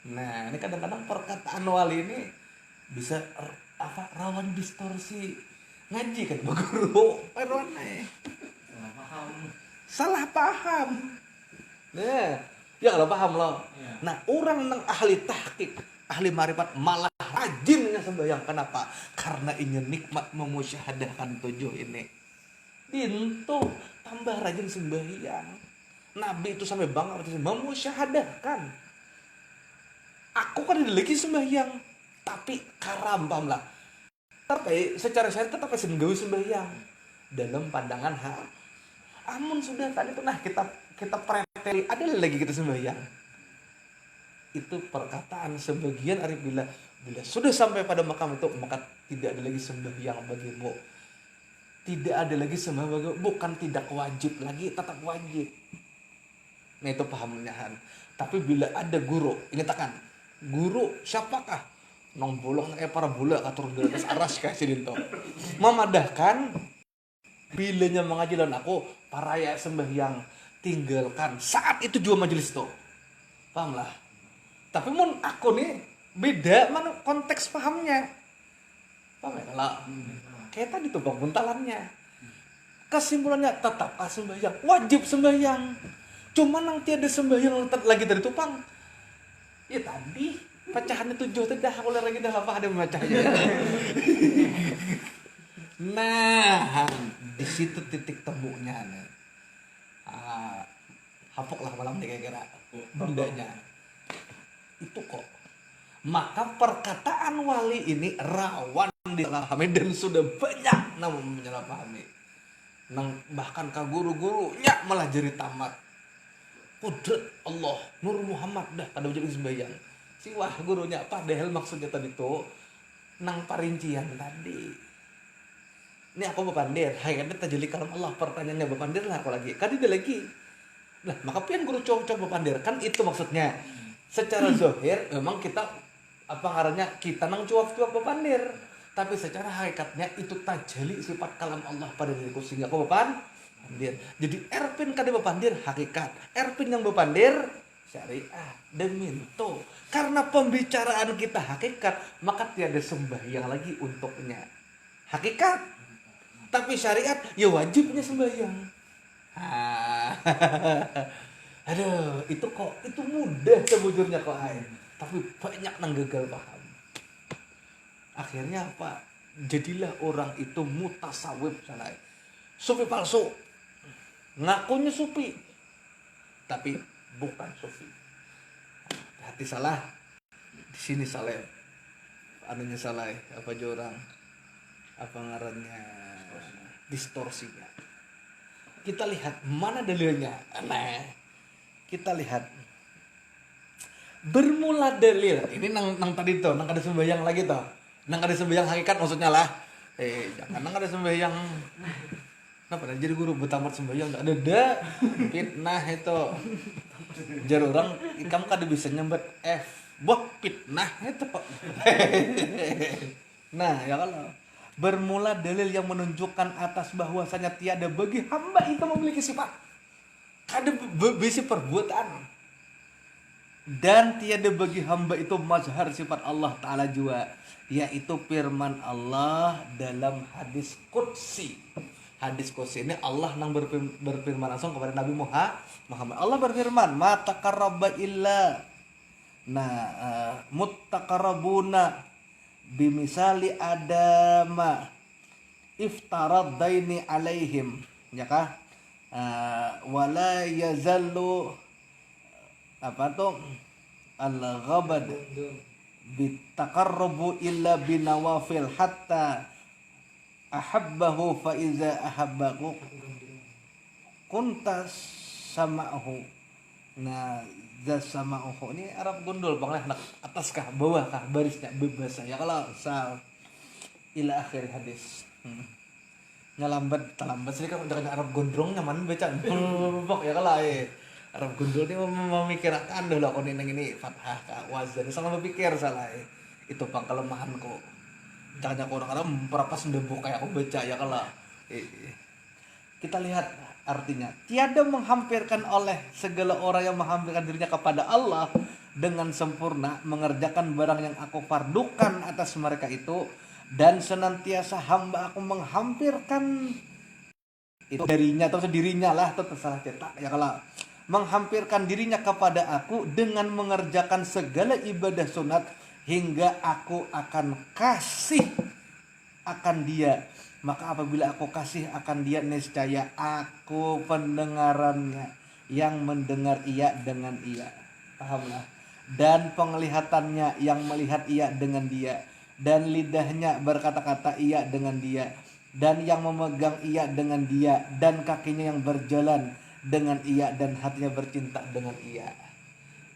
Nah, ini kadang-kadang perkataan wali ini bisa rawan distorsi. Ngaji kan Pak Guru, salah paham. Nah, ya kalau paham loh. Nah, orang yang ahli tahqiq, ahli marifat malah rajinnya sembahyang. Kenapa? Karena ingin nikmat memusyahadahkan 7 ini. Itu tambah rajin sembahyang. Nabi itu sampai banget memusyahadahkan. Aku kan lagi sembahyang, tapi karam paham lah. Tapi secara syariat tetap senggawi sembahyang dalam pandangan hak. Amun sudah tadi tuh nah kita preteli ada lagi kita sembahyang. Itu perkataan sebagian arif bila sudah sampai pada makam itu maka tidak ada lagi sembahyang bagimu. Tidak ada lagi sembahyang bagimu, bukan tidak wajib lagi, tetap wajib. Nah itu pahamnya Han. Tapi bila ada guru, ini tekan. Guru siapakah? Nong bolong para bola atur di atas aras kasih dinto. Memadahkan bilanya mengaji dan aku paraya sembahyang tinggalkan saat itu juga majelis tuh. Paham lah. Tapi mun aku nih beda mana konteks pahamnya. Paham ya kalau kayak tadi tuh bang buntalannya. Kesimpulannya tetap sembahyang, wajib sembahyang. Cuma nang tiada sembahyang lagi dari tupang. Ya tadi pecahannya 7 tuh dah aku lagi dah apa ada memecahnya. Nah, di situ titik temunya nih. Hapok lah malam nih kira-kira bendanya. Itu kok. Maka perkataan wali ini rawan disalahpahami dan sudah banyak namun menyalahpahami. Nang bahkan ka guru-gurunya malah jadi tamat. Kudrat Allah, Nur Muhammad dah kada jadi sembahyang. Siwah gurunya padahal maksudnya tadi tuh nang parincian tadi. Ini aku bepandir, hai kan tajeli kalam Allah pertanyaannya bepandir lah aku lagi. Kan dia lagi. Nah, maka pian guru coba bepandir kan itu maksudnya. Secara zahir memang kita apa ngarannya kita nang cuap-cuap bepandir. Tapi secara hakikatnya itu tajeli sifat kalam Allah pada diriku sehingga aku bepandir. Jadi Erpin kada bepandir hakikat. Erpin yang bepandir syariah demi itu. Karena pembicaraan kita hakikat, maka tiada sembahyang lagi untuknya. Hakikat. Tapi syariat, ya wajibnya sembahyang. Aduh, itu mudah sebujurnya kok air. Tapi banyak nang gagal paham. Akhirnya apa? Jadilah orang itu mutasawif sana. Sufi palsu. Ngakunya sufi. Tapi bukan sufi. Hati salah, di sini salah, anunya salah, apa aja orang, apa ngarannya, distorsinya. Kita lihat mana dalilnya, nah, kita lihat bermula dalil. Ini nang tadi tuh, nang ada sembahyang lagi tuh, nang ada sembahyang hakikat maksudnya lah. Jangan nang ada sembahyang. Kenapa? Jadi guru bertamat sembahyang nggak ada fitnah itu. Jar orang kamu kada bisa nyambet F. Wah fitnah itu. Nah, ya kalau bermula dalil yang menunjukkan atas bahwasanya tiada bagi hamba itu memiliki sifat. Kada bisi perbuatan. Dan tiada bagi hamba itu mazhar sifat Allah Ta'ala juga, yaitu firman Allah dalam hadis qudsi. Hadis qudsi ini Allah nang berfirman langsung kepada Nabi Muhammad. Allah berfirman, "Ma taqarraba illa muttaqarrabuna bimisali adama iftaraddaini alaihim." Ya kah? Wala yazallu apa tuh al-ghabad bitaqarrubu illa binawafil hatta ahabbahu fa iza ahabbahu kuntas sama'hu. Nah, sama'hu ini Arab gundul, pokoknya anak atas kah, bawah kah, barisnya bebas ya kalau sal ila akhir hadis. Nyalambat talambat sih kan udah Arab gondrong nyaman baca pok ya kalau Arab gundul ini memikirkan dulu aku ini fathah kah wazan sama berpikir salah itu bang kelemahanku. Jangan orang-orang memperapas ndebuk kayak aku baca ya kalau kita lihat artinya tiada menghampirkan oleh segala orang yang menghampirkan dirinya kepada Allah dengan sempurna mengerjakan barang yang aku fardukan atas mereka itu, dan senantiasa hamba aku menghampirkan itu darinya atau sendirinya lah, atau tersalah cetak ya kalau menghampirkan dirinya kepada aku dengan mengerjakan segala ibadah sunat hingga aku akan kasih akan dia. Maka apabila aku kasih akan dia, niscaya aku pendengarannya yang mendengar ia dengan ia. Pahamlah. Dan penglihatannya yang melihat ia dengan dia. Dan lidahnya berkata-kata ia dengan dia. Dan yang memegang ia dengan dia. Dan kakinya yang berjalan dengan ia. Dan hatinya bercinta dengan ia.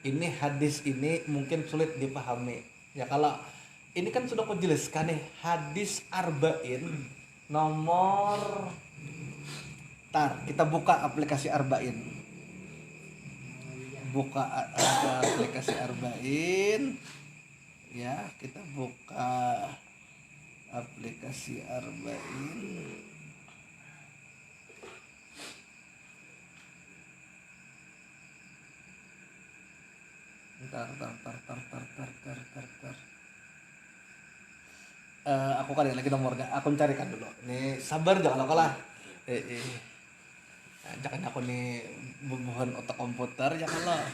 Ini hadis ini mungkin sulit dipahami. Ya kalau ini kan sudah aku jelaskan nih, hadis arba'in nomor kita buka aplikasi Arba'in. Buka aplikasi Arba'in. Ya, kita buka aplikasi Arba'in. Ntar. Aku kali lagi nomornya, aku carikan dulu. Nih sabar jangan kalah. Jangan aku nih bubuhan otak komputer ya kalah.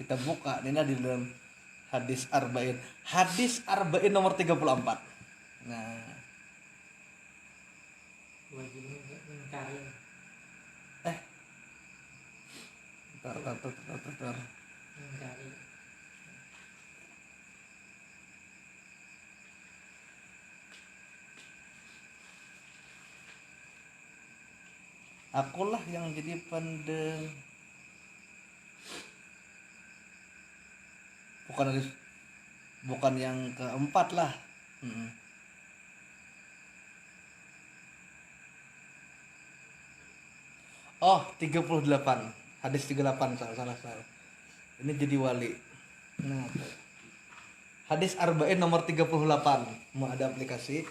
Kita buka ini di dalam hadis arba'in. Hadis arba'in nomor 34. Nah. Tar. Akulah yang jadi pendeng. Bukan yang keempat lah. Oh, 38. Hadis 38 salah. Ini jadi wali. Nah, hadis arba'in nomor 38. Mau ada aplikasi.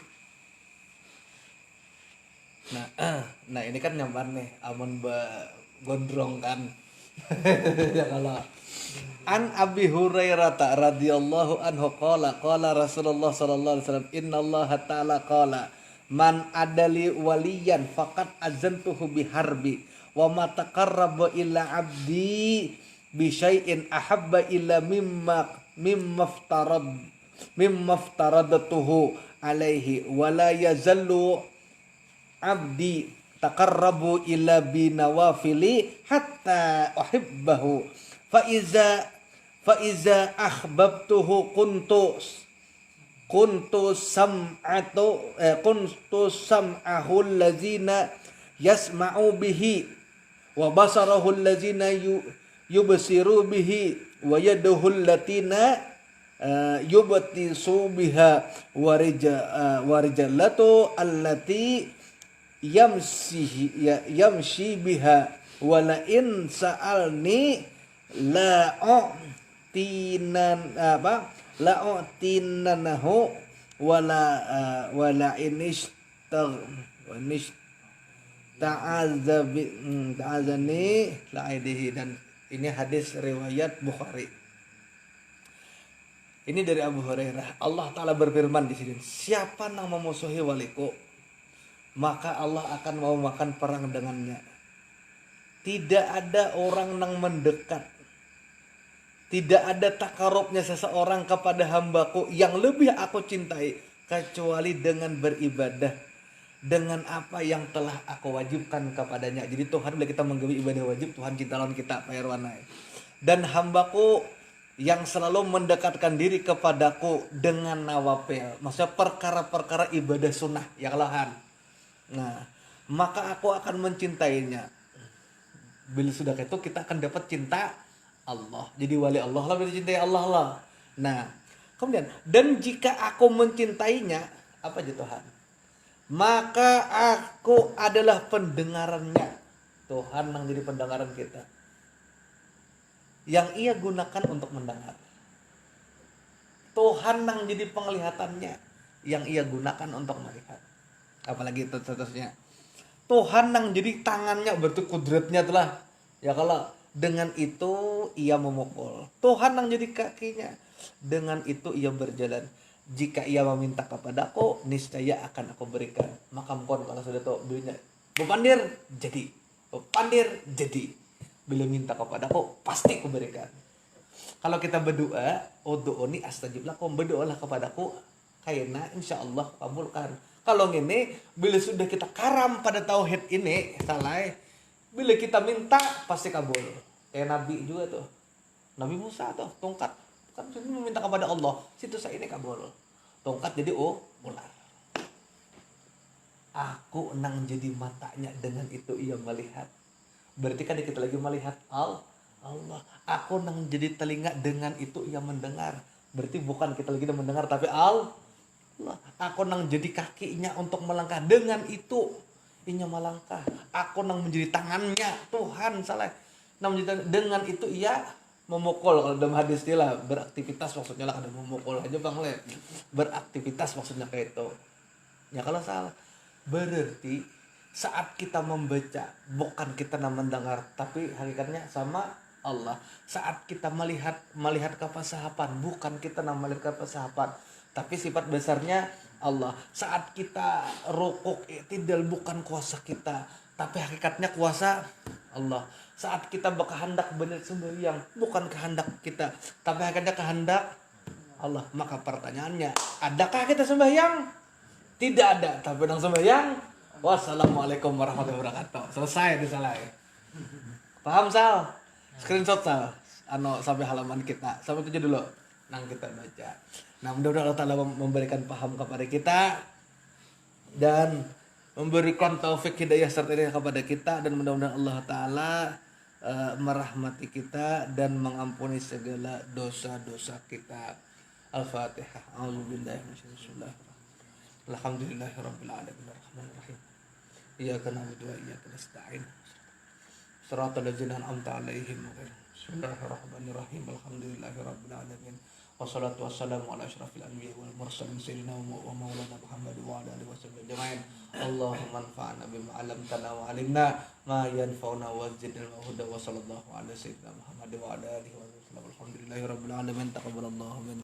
Nah ini kan nyaman nih, aman gondrong kan. Ya kalau An Abi Hurairah radhiyallahu anhu qala Rasulullah sallallahu alaihi wasallam innallaha ta'ala qala man adali waliyan faqad azantuhu biharbi wa ma taqarraba illa abdi bi syai'in ahabba illa mimma aftaradatuhu alaihi wa la yazallu abdi taqarrabu illa bi nawafili hatta uhibbahu fa iza ahbabtuhu kuntu sam'ahu allazina yasma'u bihi wa basarahu allazina yubsiru bihi wa yaduhu allatina yubtisu biha wa rijallatu allati yamshi biha wa la in sa'alni la'u'tinanahu wala ta'azani la'idihi. Dan ini hadis riwayat Bukhari. Ini dari Abu Hurairah. Allah Ta'ala berfirman di sini, siapa yang memusuhi waliku, maka Allah akan mau makan perang dengannya. Tidak ada orang yang mendekat Tidak ada takarubnya seseorang kepada hambaku yang lebih aku cintai kecuali dengan beribadah dengan apa yang telah aku wajibkan kepadanya. Jadi Tuhan bila kita menggawi ibadah wajib, Tuhan cinta lawan kita, Pak Irwanai. Dan hambaku yang selalu mendekatkan diri kepadaku dengan nawafil, maksudnya perkara-perkara ibadah sunnah ya kalahan. Nah, maka aku akan mencintainya. Bila sudah itu kita akan dapat cinta Allah. Jadi wali Allah lah, bila cintai Allah lah. Nah, kemudian dan jika aku mencintainya, apa aja Tuhan? Maka aku adalah pendengarannya. Tuhan yang jadi pendengaran kita. Yang ia gunakan untuk mendengar. Tuhan yang jadi penglihatannya. Yang ia gunakan untuk melihat. Apalagi itu terusnya. Tuhan yang jadi tangannya, berarti kudratnya telah. Ya kalau dengan itu ia memukul. Tuhan yang jadi kakinya. Dengan itu ia berjalan. Jika ia meminta kepadaku, niscaya akan aku berikan. Maka mungkin kalau sudah tahu belinya, Bupandir jadi. Bupandir jadi. Bila minta kepadaku, pasti aku berikan. Kalau kita berdoa, ud'uni astajib lakum, berdoalah kepadaku, kayaknya insya Allah kabulkan. Kalau ini, bila sudah kita karam pada tauhid ini, salah. Bila kita minta, pasti kabul. Kayak Nabi juga tuh. Nabi Musa tuh, tongkat. Kan meminta kepada Allah. Situ saya ini kabul. Tongkat jadi ular. Aku nang jadi matanya, dengan itu ia melihat. Berarti kan kita lagi melihat Allah. Aku nang jadi telinga, dengan itu ia mendengar. Berarti bukan kita lagi mendengar, tapi Allah. Aku nang jadi kakinya untuk melangkah, dengan itu ia melangkah. Aku nang menjadi tangannya, Tuhan salah. Dengan itu ia memukul. Kalau dalam hadis istilah beraktivitas maksudnya lah, ada memukul aja Bang Le. Beraktivitas maksudnya kayak itu. Ya kalau salah, berarti saat kita membaca bukan kita nang mendengar, tapi hakikatnya sama Allah. Saat kita melihat kepasahapan, bukan kita nang melihat kepasahapan, tapi sifat besarnya Allah. Saat kita rukuk i'tidal, bukan kuasa kita, tapi hakikatnya kuasa Allah. Saat kita berkehendak benar sembahyang, bukan kehendak kita, tapi hakikatnya kehendak Allah. Maka pertanyaannya, adakah kita sembahyang? Tidak ada, tapi nang sembahyang. Wassalamualaikum warahmatullahi wabarakatuh. Selesai disalai. Paham Sal? Screenshot Sal. Sampai halaman kita. Sampai 7 dulu. Nang kita baca. Nah, mudah-mudahan Allah Ta'ala memberikan paham kepada kita dan memberikan taufik hidayah serta hidayah kepada kita, dan mudah-mudahan Allah Ta'ala merahmati kita dan mengampuni segala dosa-dosa kita. Al-Fatihah. A'udzubillahi minasyaitonir rajim. Alhamdulillahirabbil alamin arrahmanir rahim. Iyyaka na'budu wa iyyaka nasta'in. Shiratal ladzina an'amta 'alaihim ghairil Bismillahirrahmanirrahim. Alhamdulillahirabbil alamin. Wassalatu wassalamu ala asyrafil anbiya'i wal mursalin sayyidina wa maulana Muhammad wa ala alihi wasallam ajma'in. Allahumma anfa'na bima 'allamtana wa 'allimna ma yanfa'una wa zidna huda wa sallallahu ala sayyidina Muhammad wa ala alihi wasallam. Alhamdulillahirabbil alamin. Taqabbalallahu minna.